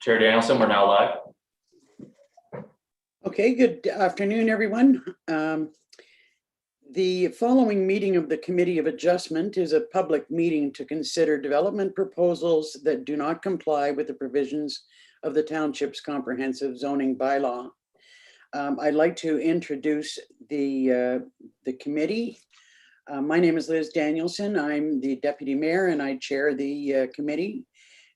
Chair Danielson, we're now live. Okay, good afternoon, everyone. The following meeting of the Committee of Adjustment is a public meeting to consider development proposals that do not comply with the provisions of the Township's comprehensive zoning bylaw. I'd like to introduce the committee. My name is Liz Danielson. I'm the Deputy Mayor and I chair the committee.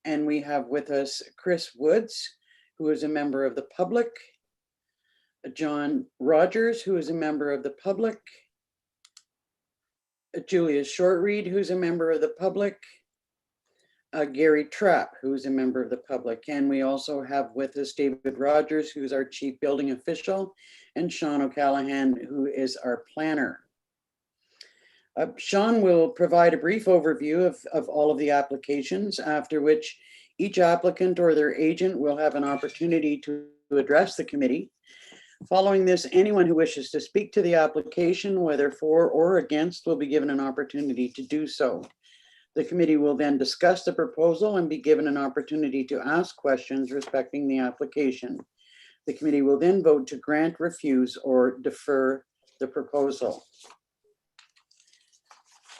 And we have with us Chris Woods, who is a member of the public, John Rogers, who is a member of the public, Julia Shortreed, who's a member of the public, Gary Trapp, who's a member of the public. And we also have with us David Rogers, who's our Chief Building Official, and Sean O'Callaghan, who is our planner. Sean will provide a brief overview of all of the applications, after which each applicant or their agent will have an opportunity to address the committee. Following this, anyone who wishes to speak to the application, whether for or against, will be given an opportunity to do so. The committee will then discuss the proposal and be given an opportunity to ask questions respecting the application. The committee will then vote to grant, refuse, or defer the proposal.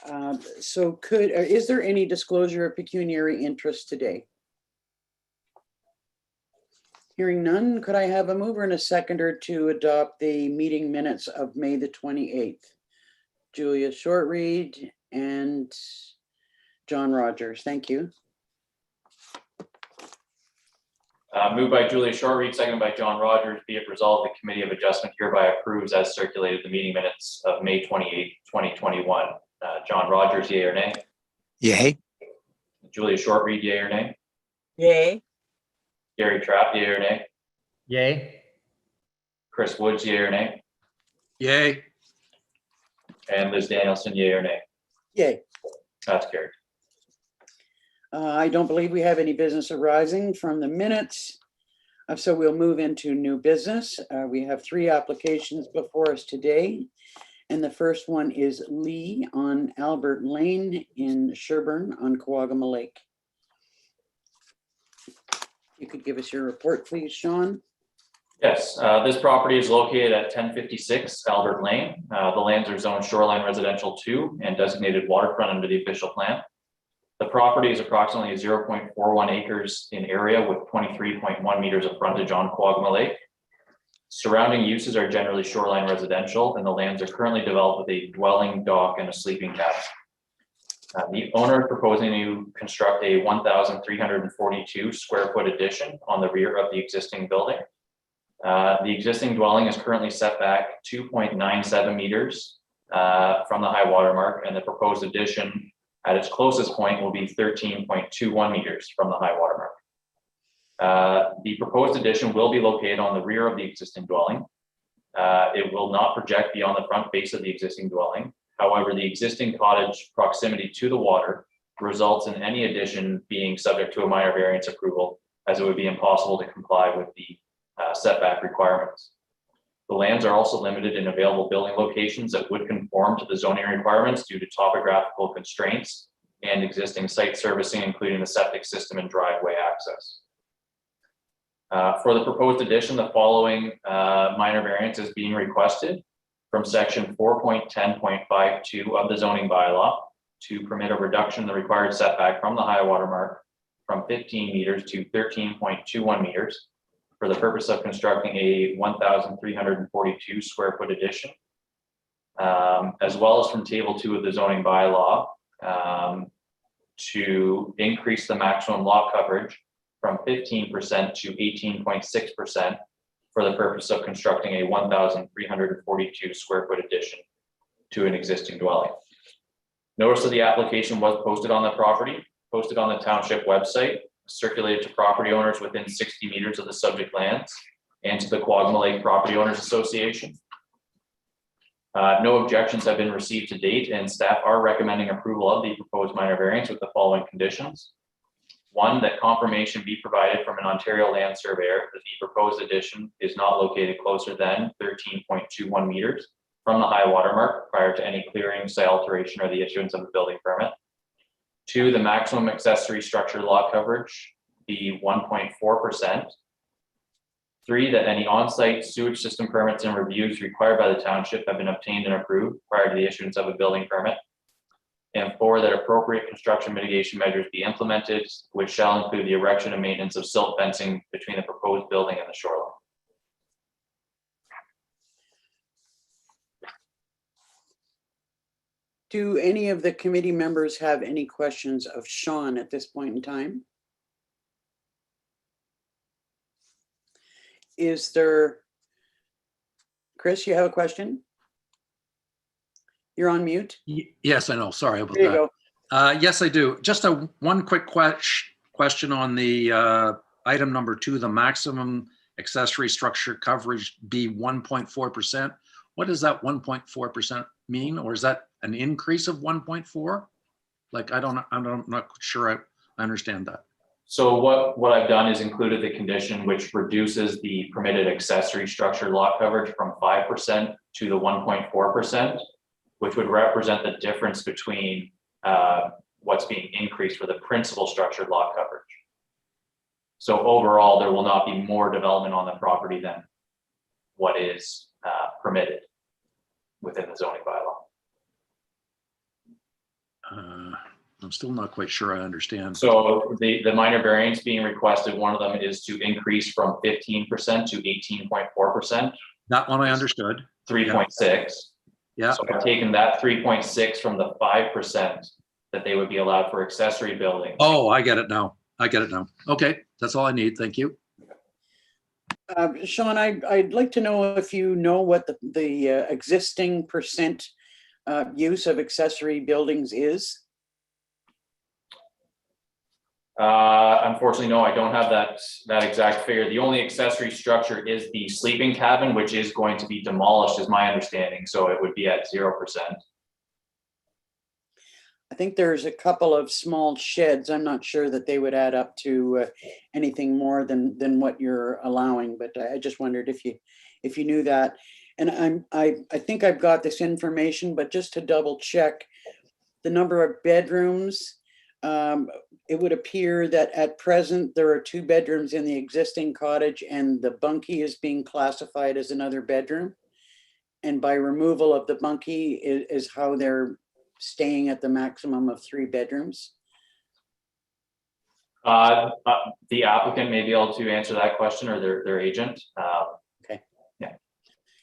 Is there any disclosure of pecuniary interest today? Hearing none, could I have a mover and a seconder to adopt the meeting minutes of May the 28th? Julia Shortreed and John Rogers, thank you. Moved by Julia Shortreed, seconded by John Rogers. Be it resolved, the Committee of Adjustment hereby approves as circulated the meeting minutes of May 28th, 2021. John Rogers, yea or nay? Yay. Julia Shortreed, yea or nay? Yay. Gary Trapp, yea or nay? Yay. Chris Woods, yea or nay? Yay. And Liz Danielson, yea or nay? Yay. That's carried. I don't believe we have any business arising from the minutes. So we'll move into new business. We have 3 applications before us today. And the first one is Lee on Albert Lane in Sherburne on Coagama Lake. You could give us your report, please, Sean. Yes, this property is located at 1056 Albert Lane. The lands are zoned shoreline residential 2 and designated waterfront under the official plan. The property is approximately 0.41 acres in area with 23.1 meters of frontage on Coagama Lake. Surrounding uses are generally shoreline residential, and the lands are currently developed with a dwelling, dock, and a sleeping cabin. The owner is proposing to construct a 1,342 square foot addition on the rear of the existing building. The existing dwelling is currently set back 2.97 meters from the high water mark, and the proposed addition at its closest point will be 13.21 meters from the high water mark. The proposed addition will be located on the rear of the existing dwelling. It will not project beyond the front face of the existing dwelling. However, the existing cottage proximity to the water results in any addition being subject to a minor variance approval, as it would be impossible to comply with the setback requirements. The lands are also limited in available building locations that would conform to the zoning requirements due to topographical constraints and existing site servicing, including the septic system and driveway access. For the proposed addition, the following minor variance is being requested from section 4.10.52 of the zoning bylaw to permit a reduction in the required setback from the high water mark from 15 meters to 13.21 meters for the purpose of constructing a 1,342 square foot addition, as well as from table 2 of the zoning bylaw to increase the maximum lot coverage from 15% to 18.6% for the purpose of constructing a 1,342 square foot addition to an existing dwelling. Notice of the application was posted on the property, posted on the township website, circulated to property owners within 60 meters of the subject lands and to the Coagama Lake Property Owners Association. No objections have been received to date, and staff are recommending approval of the proposed minor variance with the following conditions. 1, that confirmation be provided from an Ontario land surveyor that the proposed addition is not located closer than 13.21 meters from the high water mark prior to any clearing, site alteration, or the issuance of a building permit. 2, the maximum accessory structure lot coverage be 1.4%. 3, that any on-site sewage system permits and reviews required by the township have been obtained and approved prior to the issuance of a building permit. And 4, that appropriate construction mitigation measures be implemented, which shall include the erection and maintenance of silt fencing between the proposed building and the shoreline. Do any of the committee members have any questions of Sean at this point in time? Is there, Chris, you have a question? You're on mute. Yes, I know. Sorry about There you that. go. Yes, I do. Just one quick question on the item number 2, the maximum accessory structure coverage be 1.4%. What does that 1.4% mean? Or is that an increase of 1.4? Like, I'm not sure I understand that. So what I've done is included the condition which reduces the permitted accessory structure lot coverage from 5% to the 1.4%, which would represent the difference between what's being increased for the principal structured lot coverage. So overall, there will not be more development on the property than what is permitted within the zoning bylaw. I'm still not quite sure I understand. So the minor variance being requested, one of them is to increase from 15% to 18.4%. That one I understood. 3.6. Yeah. So I've taken that 3.6 from the 5% that they would be allowed for accessory buildings. Oh, I get it now. Okay, that's all I need. Thank you. Sean, I'd like to know if you know what the existing percent use of accessory buildings is. Unfortunately, no, I don't have that exact figure. The only accessory structure is the sleeping cabin, which is going to be demolished, is my understanding. So it would be at 0%. I think there's a couple of small sheds. I'm not sure that they would add up to anything more than what you're allowing, but I just wondered if you knew that. And I think I've got this information, but just to double check the number of bedrooms, it would appear that at present there are 2 bedrooms in the existing cottage and the bunkie is being classified as another bedroom. And by removal of the bunkie is how they're staying at the maximum of 3 bedrooms. The applicant may be able to answer that question, or their agent. Okay. Yeah.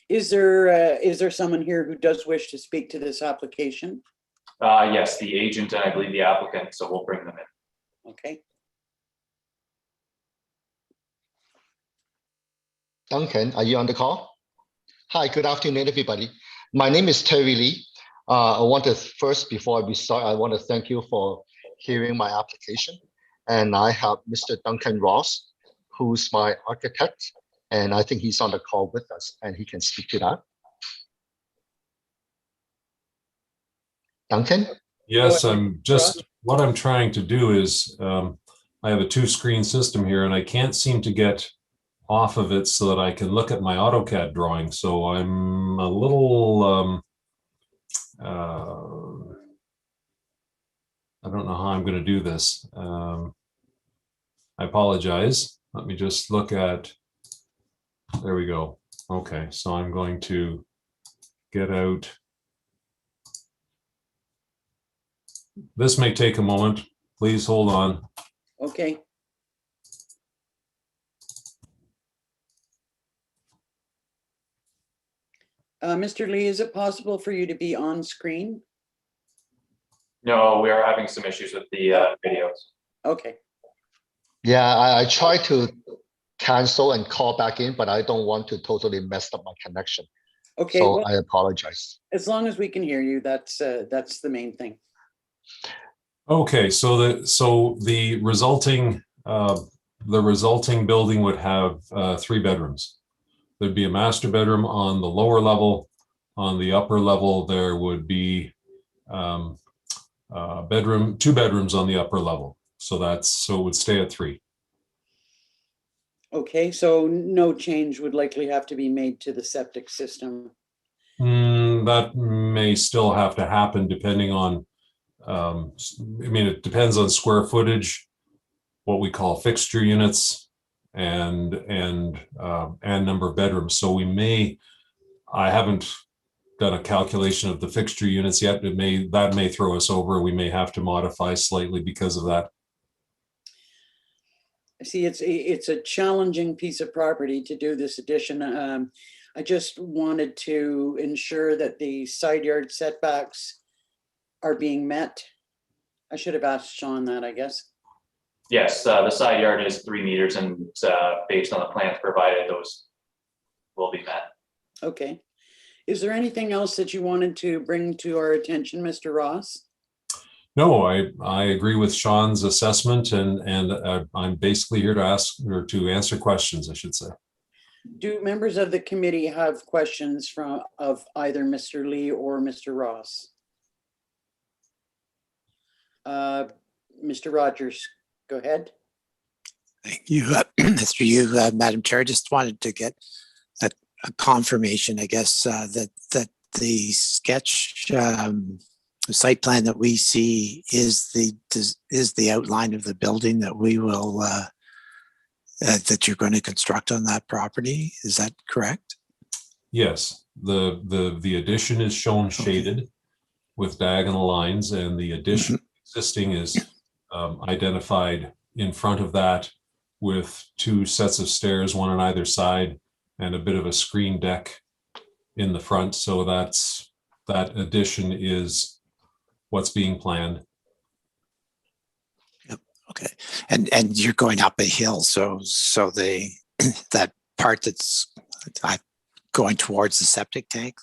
Is there someone here who does wish to speak to this application? Yes, the agent and I believe the applicant, so we'll bring them in. Okay. Duncan, are you on the call? Hi, good afternoon, everybody. My name is Terry Lee. I want to first, before we start, I want to thank you for hearing my application. And I have Mr. Duncan Ross, who's my architect, and I think he's on the call with us and he can speak to that. Duncan? Yes, what I'm trying to do is, I have a 2-screen system here and I can't seem to get off of it so that I can look at my AutoCAD drawing. So I'm a little, I don't know how I'm going to do this. I apologize. Let me just look at, there we go. Okay, so I'm going to get out. This may take a moment. Please hold on. Okay. Mr. Lee, is it possible for you to be on screen? No, we are having some issues with the videos. Okay. Yeah, I tried to cancel and call back in, but I don't want to totally mess up my connection. Okay. So Well, I apologize. as long as we can hear you, that's the main thing. Okay, so the resulting building would have 3 bedrooms. There'd be a master bedroom on the lower level. On the upper level, there would be 2 bedrooms on the upper level. So it would stay at 3. Okay, so no change would likely have to be made to the septic system. That may still have to happen depending on, I mean, it depends on square footage. what we call fixture units and number of bedrooms. So I haven't done a calculation of the fixture units yet. That may throw us over. We may have to modify slightly because of that. See, it's a challenging piece of property to do this addition. I just wanted to ensure that the side yard setbacks are being met. I should have asked Sean that, I guess. Yes, the side yard is 3 meters, and based on the plans provided, those will be met. Okay. Is there anything else that you wanted to bring to our attention, Mr. Ross? No, I agree with Sean's assessment, and I'm basically here to ask or to answer questions, I should say. Do members of the committee have questions of either Mr. Lee or Mr. Ross? Mr. Rogers, go ahead. Thank you, Mr. Yu, Madam Chair. Just wanted to get a confirmation, I guess, that the sketch, the site plan that we see is the outline of the building that we will that you're going to construct on that property. Is that correct? Yes, the addition is shown shaded with diagonal lines, and the addition existing is identified in front of that with 2 sets of stairs, one on either side, and a bit of a screen deck in the front. So that addition is what's being planned. Yep. Okay. And you're going up a hill, so that part that's going towards the septic tank,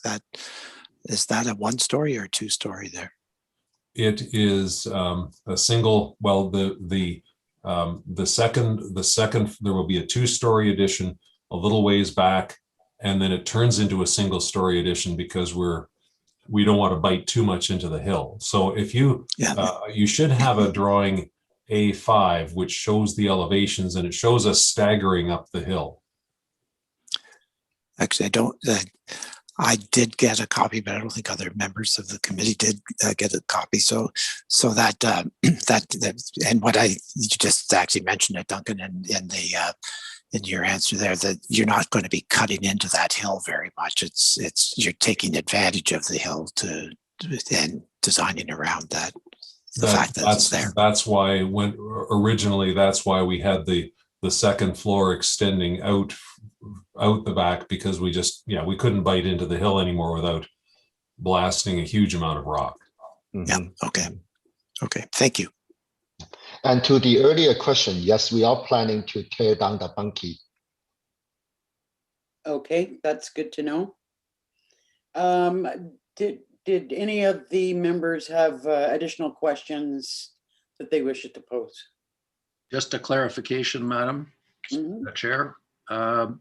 is that a 1-story or a 2-story there? It is a single. Well, the second there will be a 2-story addition a little ways back, and then it turns into a single-story addition because we don't want to bite too much into the hill. So if you you should have a drawing A5 which shows the elevations, and it shows us staggering up the hill. Actually, I did get a copy, but I don't think other members of the committee did get a copy. So that and what you just actually mentioned it, Duncan, in your answer there, that you're not going to be cutting into that hill very much. You're taking advantage of the hill and designing around that. The fact that it's there. That's why that's why we had the second floor extending out the back, because we couldn't bite into the hill anymore without blasting a huge amount of rock. Yeah. Okay. Thank you. And to the earlier question, yes, we are planning to tear down the bunkie. Okay, that's good to know. Did any of the members have additional questions that they wish to pose? Just a clarification, Madam Chair. Am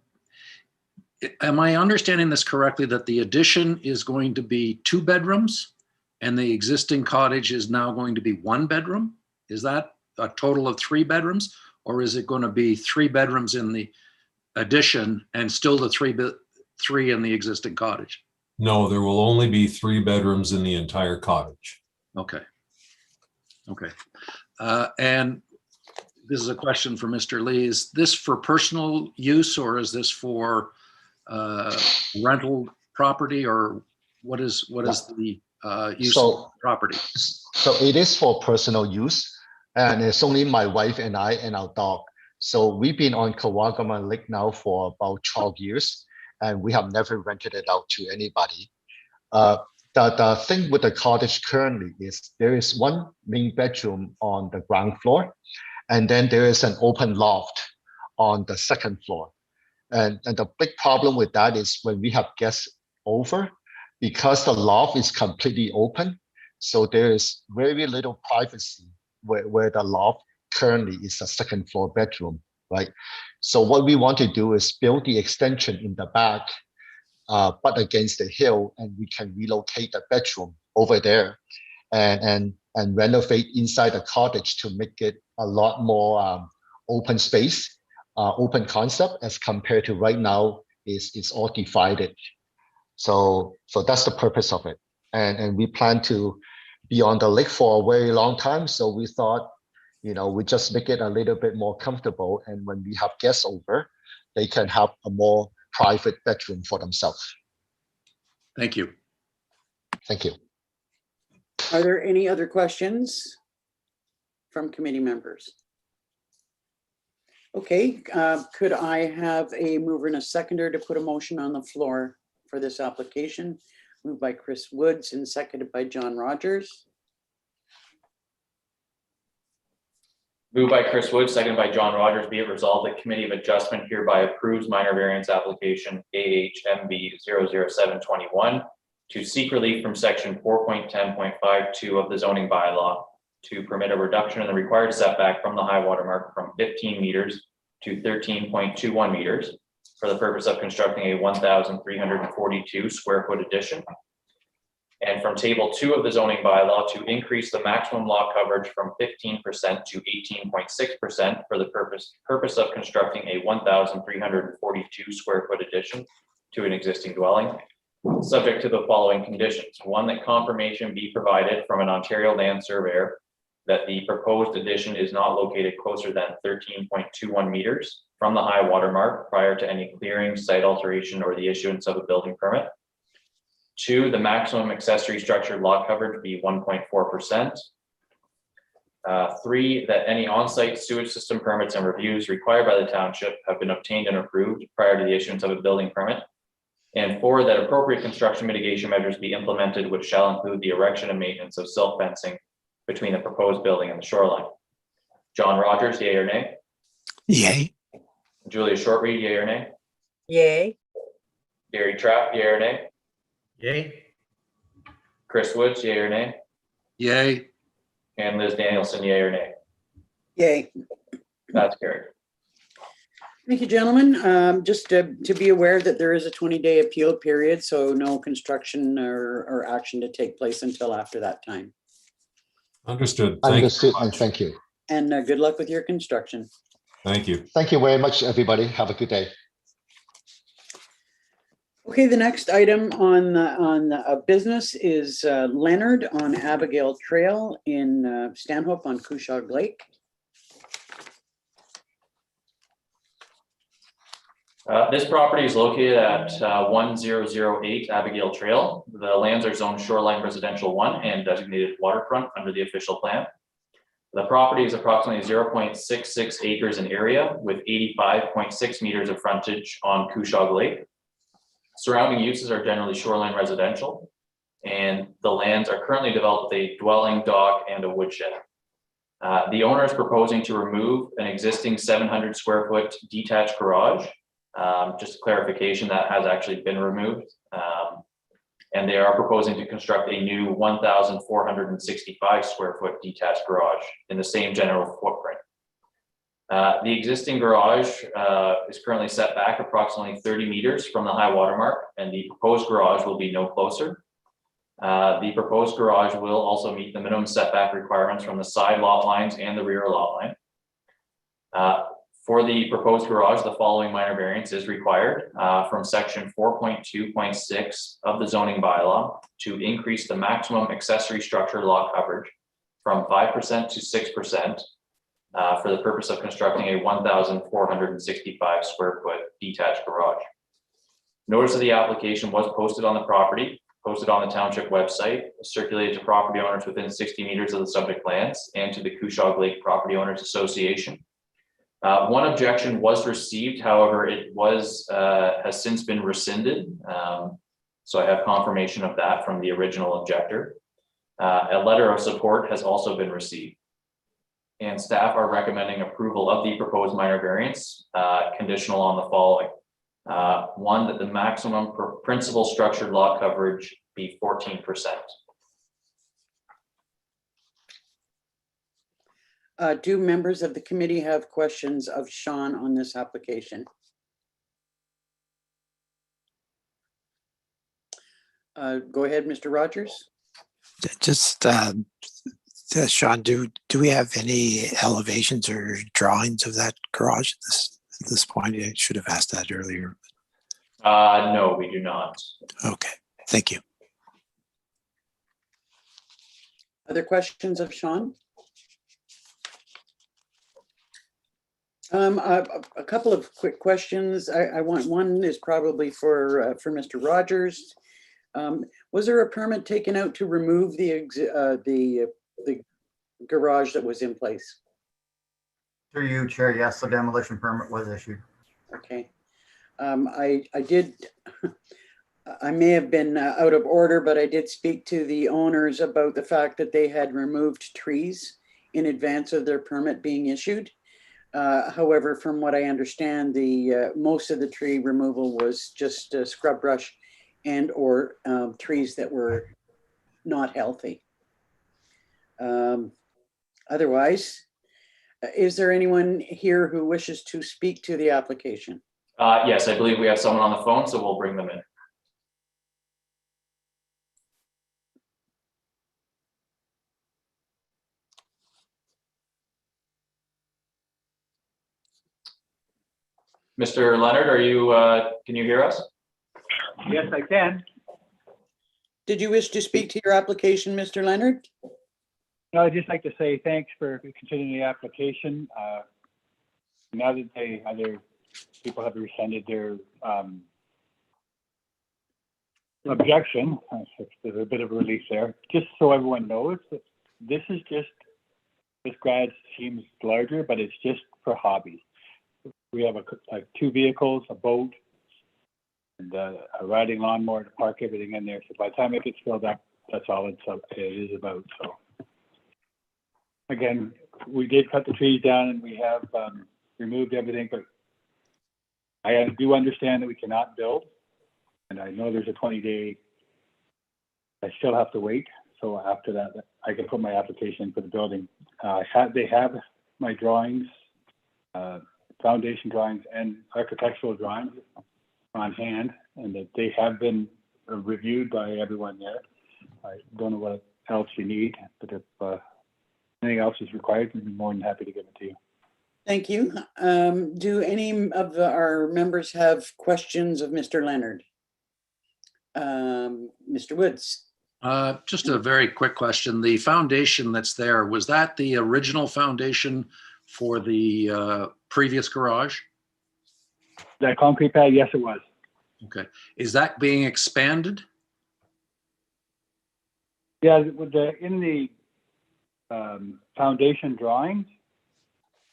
I understanding this correctly, that the addition is going to be 2 bedrooms and the existing cottage is now going to be 1 bedroom? Is that a total of 3 bedrooms, or is it going to be 3 bedrooms in the addition and still the 3 in the existing cottage? No, there will only be 3 bedrooms in the entire cottage. Okay. And this is a question for Mr. Lee. Is this for personal use, or is this for rental property, or what is the use of property? So it is for personal use, and it's only my wife and I and our dog. So we've been on Kawagama Lake now for about 12 years, and we have never rented it out to anybody. The thing with the cottage currently is there is 1 main bedroom on the ground floor, and then there is an open loft on the 2nd floor. And the big problem with that is when we have guests over, because the loft is completely open, so there is very little privacy where the loft currently is a 2nd floor bedroom, right? So what we want to do is build the extension in the back, but against the hill, and we can relocate the bedroom over there and renovate inside the cottage to make it a lot more open space. Open concept as compared to right now is all divided. So that's the purpose of it. And we plan to be on the lake for a very long time. So we thought We just make it a little bit more comfortable. And when we have guests over, they can have a more private bedroom for themselves. Thank you. Thank you. Are there any other questions from committee members? Okay, could I have a mover and a seconder to put a motion on the floor for this application? Moved by Chris Woods and seconded by John Rogers. Moved by Chris Wood, seconded by John Rogers, be it resolved that Committee of Adjustment hereby approves minor variance application AHMB 00721 to seek relief from section 4.10.52 of the zoning bylaw to permit a reduction in the required setback from the high water mark from 15 meters to 13.21 meters for the purpose of constructing a 1,342 square foot addition. And from table 2 of the zoning bylaw to increase the maximum lot coverage from 15% to 18.6% for the purpose of constructing a 1,342 square foot addition to an existing dwelling, subject to the following conditions. 1, that confirmation be provided from an Ontario land surveyor that the proposed addition is not located closer than 13.21 meters from the high water mark prior to any clearing, site alteration, or the issuance of a building permit. 2, the maximum accessory structure lot coverage be 1.4%. 3, that any on-site sewage system permits and reviews required by the township have been obtained and approved prior to the issuance of a building permit. And 4, that appropriate construction mitigation measures be implemented, which shall include the erection and maintenance of silt fencing between the proposed building and the shoreline. John Rogers, yea or nay? Yay. Julia Shortreed, yea or nay? Yay. Gary Trapp, yea or nay? Yay. Chris Woods, yea or nay? Yay. And Liz Danielson, yea or nay? Yay. That's carried. Thank you, gentlemen. Just to be aware that there is a 20-day appeal period, so no construction or action to take place until after that time. Understood. Thank you Understood, very and much. thank you. And good luck with your construction. Thank you. Thank you very much, everybody. Have a good day. Okay, the next item on business is Leonard on Abigail Trail in Stanhope on Cushog Lake. This property is located at 1008 Abigail Trail. The lands are zoned shoreline residential 1 and designated waterfront under the official plan. The property is approximately 0.66 acres in area with 85.6 meters of frontage on Cushog Lake. Surrounding uses are generally shoreline residential, and the lands are currently developed with a dwelling, dock, and a woodshed. The owner is proposing to remove an existing 700 square foot detached garage. Just a clarification, that has actually been removed. And they are proposing to construct a new 1,465 square foot detached garage in the same general footprint. The existing garage is currently set back approximately 30 meters from the high water mark, and the proposed garage will be no closer. The proposed garage will also meet the minimum setback requirements from the side lot lines and the rear lot line. For the proposed garage, the following minor variance is required from section 4.2.6 of the zoning bylaw to increase the maximum accessory structure lot coverage from 5% to 6% for the purpose of constructing a 1,465 square foot detached garage. Notice of the application was posted on the property, posted on the township website, circulated to property owners within 60 meters of the subject lands and to the Cushog Lake Property Owners Association. One objection was received, however, it has since been rescinded. So I have confirmation of that from the original objector. A letter of support has also been received. And staff are recommending approval of the proposed minor variance, conditional on the following. 1, that the maximum principal structured lot coverage be 14%. Do members of the committee have questions of Sean on this application? Go ahead, Mr. Rogers. Just, Sean, do we have any elevations or drawings of that garage at this point? I should have asked that earlier. No, we do not. Okay, thank you. Other questions of Sean? A couple of quick questions. I want, one is probably for Mr. Rogers. Was there a permit taken out to remove the garage that was in place? Through you, Chair, yes, the demolition permit was issued. Okay. I did, I may have been out of order, but I did speak to the owners about the fact that they had removed trees in advance of their permit being issued. However, from what I understand, the most of the tree removal was just scrub brush and or trees that were not healthy. Otherwise, is there anyone here who wishes to speak to the application? Yes, I believe we have someone on the phone, so we'll bring them in. Mr. Leonard, are you, can you hear us? Yes, I can. Did you wish to speak to your application, Mr. Leonard? No, I'd just like to say thanks for considering the application. Now that other people have rescinded their objection, there's a bit of a relief there. Just so everyone knows, that this garage seems larger, but it's just for hobby. We have like 2 vehicles, a boat, and a riding lawnmower to park everything in there. So by the time it gets filled up, that's all it is about. So again, we did cut the trees down and we have removed everything, but I do understand that we cannot build. And I know there's a 20-day, I still have to wait. So after that, I can put my application in for the building. They have my drawings, foundation drawings and architectural drawings on hand, and that they have been reviewed by everyone there. I don't know what else you need, but if anything else is required, I'd be more than happy to give it to you. Thank you. Do any of our members have questions of Mr. Leonard? Mr. Woods? Just a very quick question. The foundation that's there, was that the original foundation for the previous garage? That concrete pad, yes, it was. Okay. Is that being expanded? Yeah, with in the foundation drawings,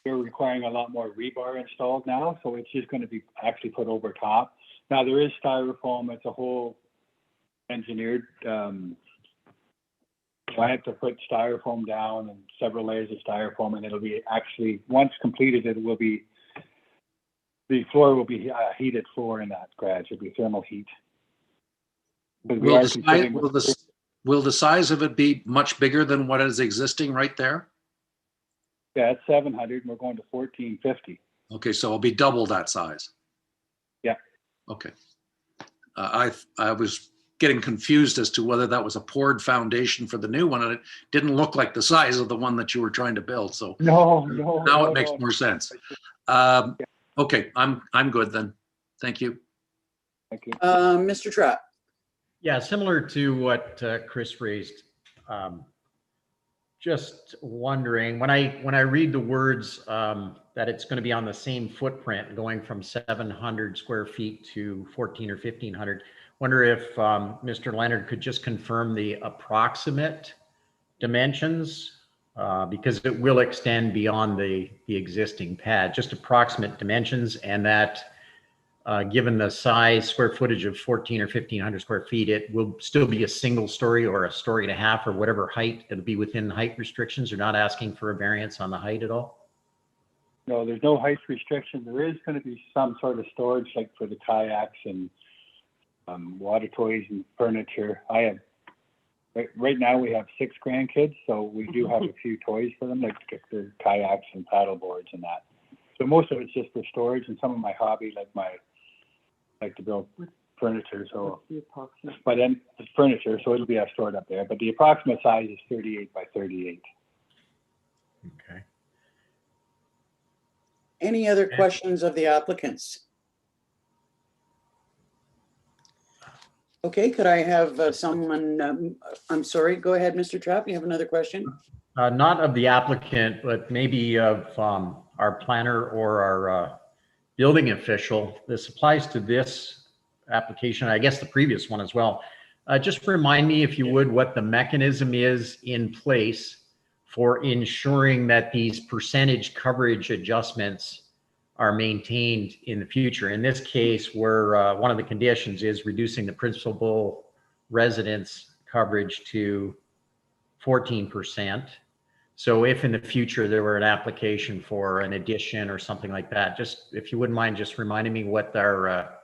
they're requiring a lot more rebar installed now, so it's just going to be actually put over top. Now there is styrofoam. It's a whole engineered. I have to put styrofoam down and several layers of styrofoam, and it'll be actually, once completed, it will be, the floor will be heated floor in that garage. It'll be thermal heat. But we Will are the, size, considering- will the size of it be much bigger than what is existing right there? Yeah, it's 700 and we're going to 1450. Okay, so it'll be double that size. Yeah. Okay. I was getting confused as to whether that was a poured foundation for the new one, and it didn't look like the size of the one that you were trying to build. So No. now it makes more sense. Okay, I'm good then. Thank you. Thank you. Mr. Trapp? Yeah, similar to what Chris raised. Just wondering, when I read the words that it's going to be on the same footprint, going from 700 square feet to 14 or 1500, wonder if Mr. Leonard could just confirm the approximate dimensions, because it will extend beyond the existing pad, just approximate dimensions, and that given the size, square footage of 14 or 1500 square feet, it will still be a single story or a story and a half or whatever height. It'll be within height restrictions. You're not asking for a variance on the height at all? No, there's no height restriction. There is going to be some sort of storage, like for the kayaks and water toys and furniture. I have, right now we have 6 grandkids, so we do have a few toys for them, like the kayaks and paddle boards and that. So most of it's just for storage, and some of my hobby, like to build furniture. So, but then it's furniture, so it'll be stored up there. But the approximate size is 38 by 38. Okay. Any other questions of the applicants? Okay, could I have someone, I'm sorry, go ahead, Mr. Trapp, you have another question? Not of the applicant, but maybe of our planner or our building official, this applies to this application, I guess the previous one as well. Just remind me, if you would, what the mechanism is in place for ensuring that these percentage coverage adjustments are maintained in the future. In this case, where one of the conditions is reducing the principal residence coverage to 14%. So if in the future there were an application for an addition or something like that, just if you wouldn't mind just reminding me what our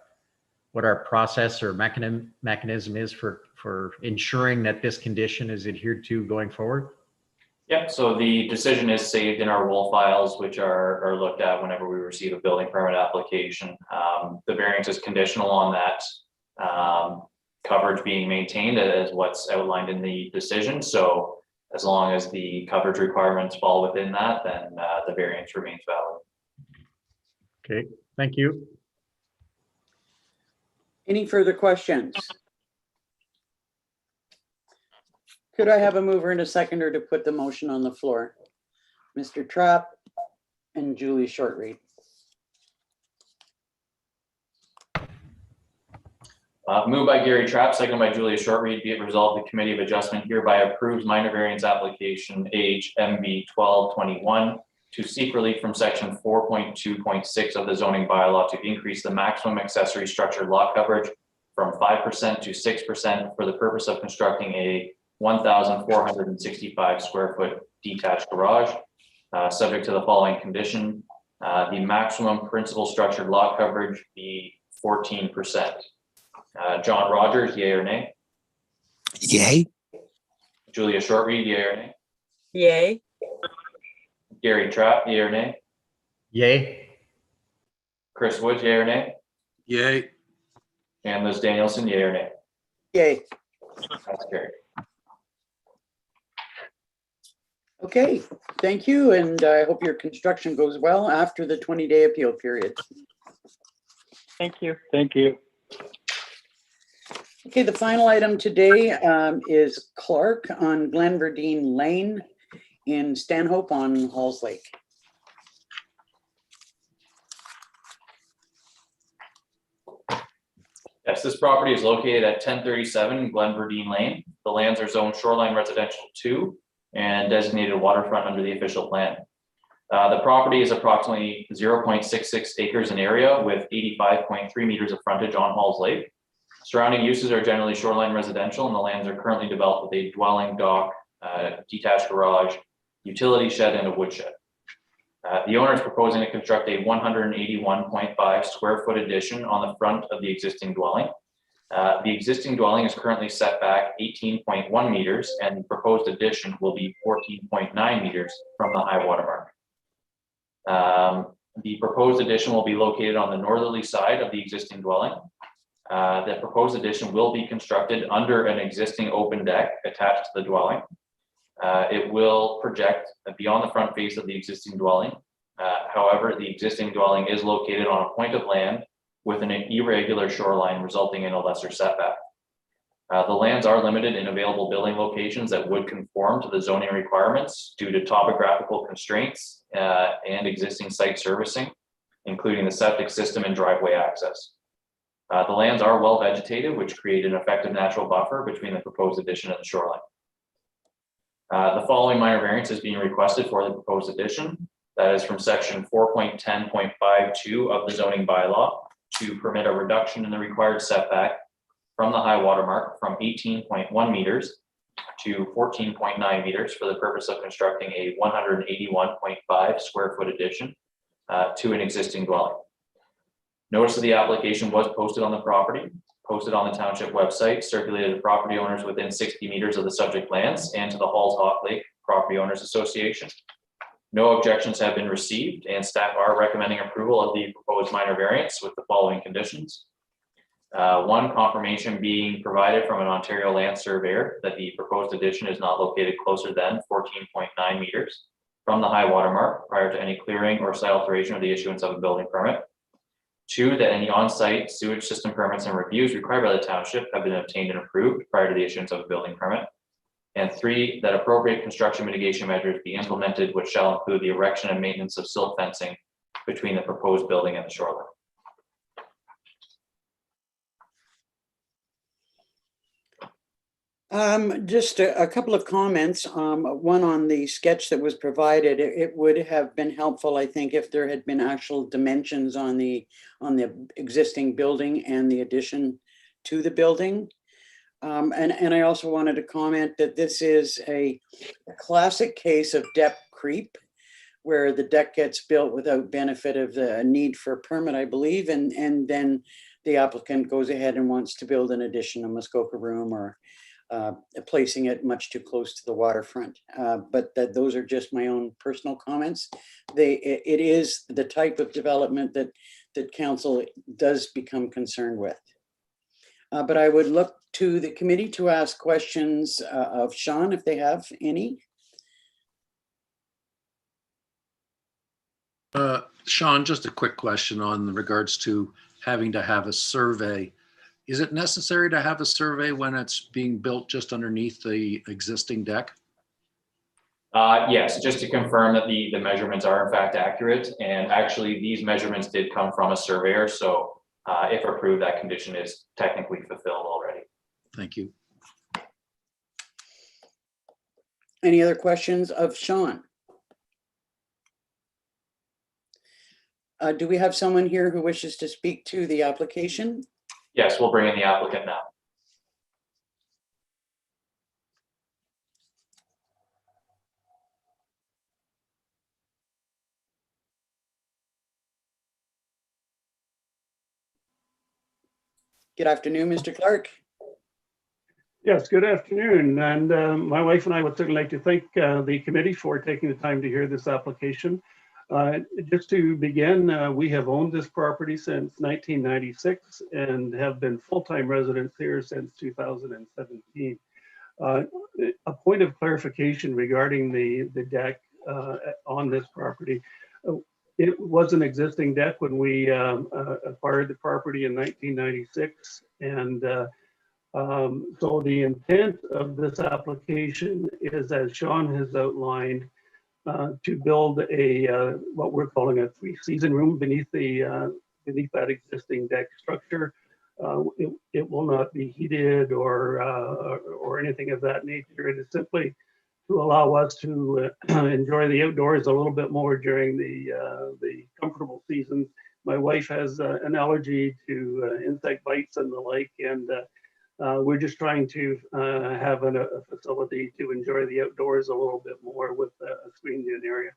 process or mechanism is for ensuring that this condition is adhered to going forward. Yep, so the decision is saved in our roll files, which are looked at whenever we receive a building permit application. The variance is conditional on that coverage being maintained as what's outlined in the decision. So as long as the coverage requirements fall within that, then the variance remains valid. Okay, thank you. Any further questions? Could I have a mover and a seconder to put the motion on the floor? Mr. Trapp and Julie Shortreed. Moved by Gary Trapp, seconded by Julia Shortreed. Be it resolved, the Committee of Adjustment hereby approves minor variance application HMB 1221 to seek relief from section 4.2.6 of the zoning bylaw to increase the maximum accessory structure lot coverage from 5% to 6% for the purpose of constructing a 1,465 square foot detached garage, subject to the following condition. The maximum principal structured lot coverage be 14%. John Rogers, yea or nay? Yay. Julia Shortreed, yea or nay? Yay. Gary Trapp, yea or nay? Yay. Chris Wood, yea or nay? Yay. And Liz Danielson, yea or nay? Yay. That's carried. Okay, thank you, and I hope your construction goes well after the 20-day appeal period. Thank you. Thank you. Okay, the final item today is Clark on Glenverdine Lane in Stanhope on Halls Lake. Yes, this property is located at 1037 Glenverdine Lane. The lands are zoned shoreline residential 2 and designated waterfront under the official plan. The property is approximately 0.66 acres in area with 85.3 meters of frontage on Halls Lake. Surrounding uses are generally shoreline residential, and the lands are currently developed with a dwelling, dock, detached garage, utility shed, and a woodshed. The owner is proposing to construct a 181.5 square foot addition on the front of the existing dwelling. The existing dwelling is currently set back 18.1 meters, and the proposed addition will be 14.9 meters from the high water mark. The proposed addition will be located on the northerly side of the existing dwelling. The proposed addition will be constructed under an existing open deck attached to the dwelling. It will project beyond the front face of the existing dwelling. However, the existing dwelling is located on a point of land with an irregular shoreline, resulting in a lesser setback. The lands are limited in available building locations that would conform to the zoning requirements due to topographical constraints and existing site servicing, including the septic system and driveway access. The lands are well vegetated, which create an effective natural buffer between the proposed addition and the shoreline. The following minor variance is being requested for the proposed addition. That is from section 4.10.52 of the zoning bylaw to permit a reduction in the required setback from the high water mark from 18.1 meters to 14.9 meters for the purpose of constructing a 181.5 square foot addition to an existing dwelling. Notice of the application was posted on the property, posted on the township website, circulated to property owners within 60 meters of the subject lands and to the Halls Lake Property Owners Association. No objections have been received, and staff are recommending approval of the proposed minor variance with the following conditions. One, confirmation being provided from an Ontario land surveyor that the proposed addition is not located closer than 14.9 meters from the high water mark prior to any clearing or site alteration or the issuance of a building permit. Two, that any on-site sewage system permits and reviews required by the township have been obtained and approved prior to the issuance of a building permit. And 3, that appropriate construction mitigation measures be implemented, which shall include the erection and maintenance of silt fencing between the proposed building and the shoreline. Just a couple of comments. One on the sketch that was provided. It would have been helpful, I think, if there had been actual dimensions on the existing building and the addition to the building. And I also wanted to comment that this is a classic case of deck creep, where the deck gets built without benefit of the need for a permit, I believe, and then the applicant goes ahead and wants to build an addition, a Muskoka room, or placing it much too close to the waterfront. But those are just my own personal comments. It is the type of development that council does become concerned with. But I would look to the committee to ask questions of Sean if they have any. Sean, just a quick question on regards to having to have a survey. Is it necessary to have a survey when it's being built just underneath the existing deck? Yes, just to confirm that the measurements are in fact accurate. And actually these measurements did come from a surveyor. So if approved, that condition is technically fulfilled already. Thank you. Any other questions of Sean? Do we have someone here who wishes to speak to the application? Yes, we'll bring in the applicant now. Good afternoon, Mr. Clark. Yes, good afternoon. And my wife and I would certainly like to thank the committee for taking the time to hear this application. Just to begin, we have owned this property since 1996 and have been full-time residents here since 2017. A point of clarification regarding the deck on this property. It was an existing deck when we acquired the property in 1996. And so the intent of this application is, as Sean has outlined, to build a what we're calling a 3-season room beneath that existing deck structure. It will not be heated or anything of that nature. It is simply to allow us to enjoy the outdoors a little bit more during the comfortable seasons. My wife has an allergy to insect bites and the like, and we're just trying to have a facility to enjoy the outdoors a little bit more with a screened-in area.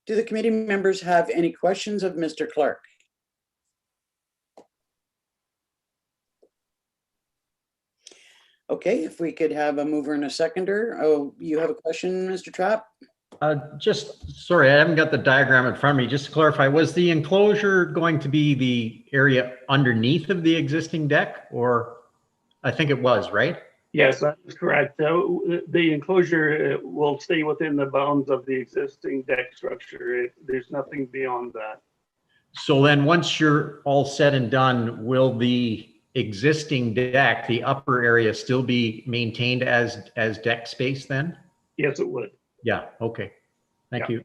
Do the committee members have any questions of Mr. Clark? Okay, if we could have a mover and a seconder. Oh, you have a question, Mr. Trapp? Sorry, I haven't got the diagram in front of me. Just to clarify, was the enclosure going to be the area underneath of the existing deck, or I think it was, right? Yes, that is correct. The enclosure will stay within the bounds of the existing deck structure. There's nothing beyond that. So then once you're all said and done, will the existing deck, the upper area, still be maintained as deck space then? Yes, it would. Yeah, okay. Thank you.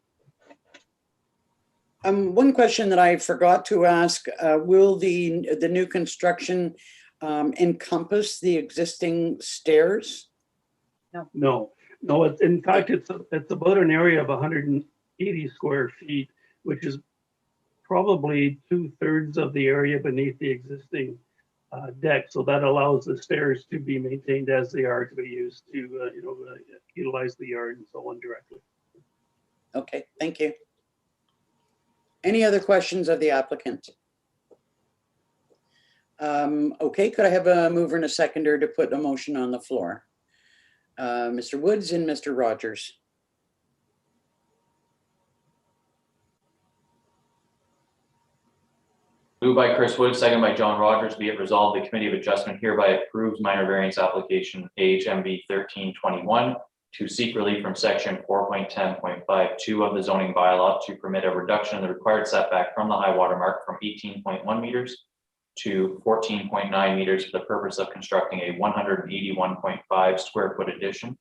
One question that I forgot to ask, will the new construction encompass the existing stairs? No. In fact, it's about an area of 180 square feet, which is probably 2/3 of the area beneath the existing deck. So that allows the stairs to be maintained as they are, to be used to utilize the yard and so on directly. Okay, thank you. Any other questions of the applicant? Okay, could I have a mover and a seconder to put a motion on the floor? Mr. Woods and Mr. Rogers. Moved by Chris Wood, second by John Rogers. Be it resolved, the Committee of Adjustment hereby approves minor variance application AHMV 1321 to seek relief from section 4.10.52 of the zoning bylaw to permit a reduction in the required setback from the high water mark from 18.1 meters to 14.9 meters for the purpose of constructing a 181.5 square foot addition.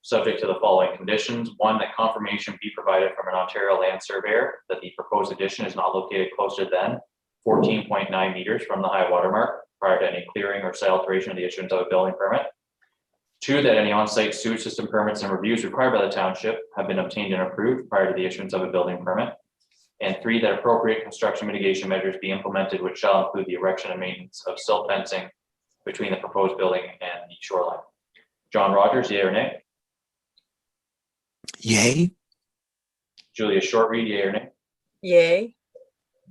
Subject to the following conditions. One, that confirmation be provided from an Ontario land surveyor that the proposed addition is not located closer than 14.9 meters from the high water mark prior to any clearing or site alteration of the issuance of a building permit. Two, that any on-site sewage system permits and reviews required by the township have been obtained and approved prior to the issuance of a building permit. And three, that appropriate construction mitigation measures be implemented, which shall include the erection and maintenance of silt fencing between the proposed building and the shoreline. John Rogers, yea or nay? Yay. Julia Shortreed, yea or nay? Yay.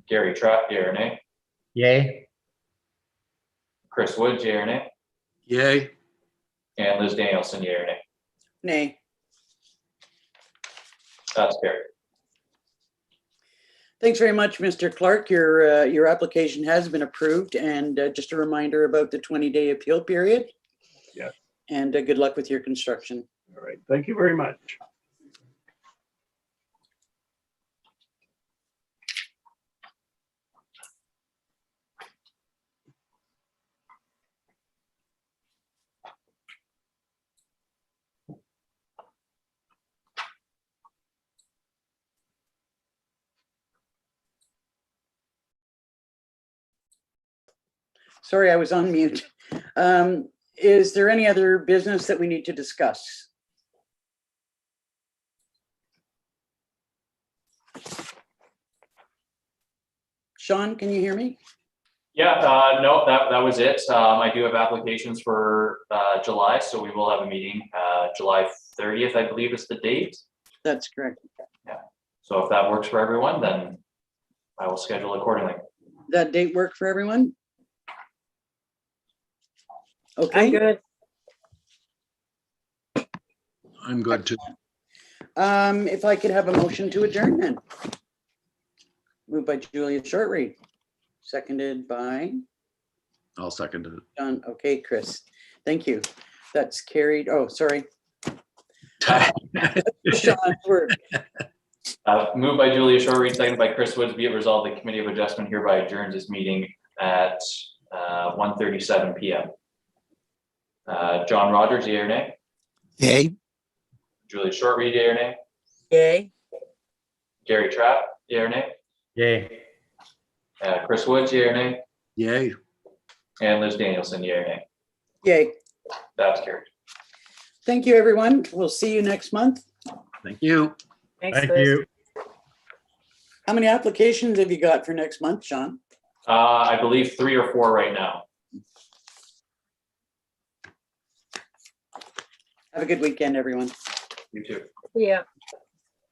Gary Trapp, yea or nay? Yay. Chris Woods, yea or nay? Yay. And Liz Danielson, yea or nay? Nay. That's carried. Thanks very much, Mr. Clark. Your application has been approved, and just a reminder about the 20-day appeal period. Yes. And good luck with your construction. All right. Thank you very much. Sorry, I was on mute. Is there any other business that we need to discuss? Sean, can you hear me? Yeah, no, that was it. I do have applications for July, so we will have a meeting July 30th, I believe is the date. That's correct. So if that works for everyone, then I will schedule accordingly. That date work for everyone? I'm Okay. good. I'm good too. If I could have a motion to adjourn then. Moved by Julia Shortreed, seconded by I'll second it. John. Okay, Chris. Thank you. That's carried. Oh, sorry. Sean's word. Moved by Julia Shortreed, seconded by Chris Woods. Be it resolved, the Committee of Adjustment hereby adjourns this meeting at 1:37 p.m. John Rogers, yea or nay? Yay. Julia Shortreed, yea or nay? Yay. Gary Trapp, yea or nay? Yay. Chris Woods, yea or nay? Yay. And Liz Danielson, yea or nay? Yay. That's carried. Thank you, everyone. We'll see you next month. Thank you. Thanks, Thank Liz. you. How many applications have you got for next month, Sean? I believe 3 or 4 right now. Have a good weekend, everyone. You too. Yeah.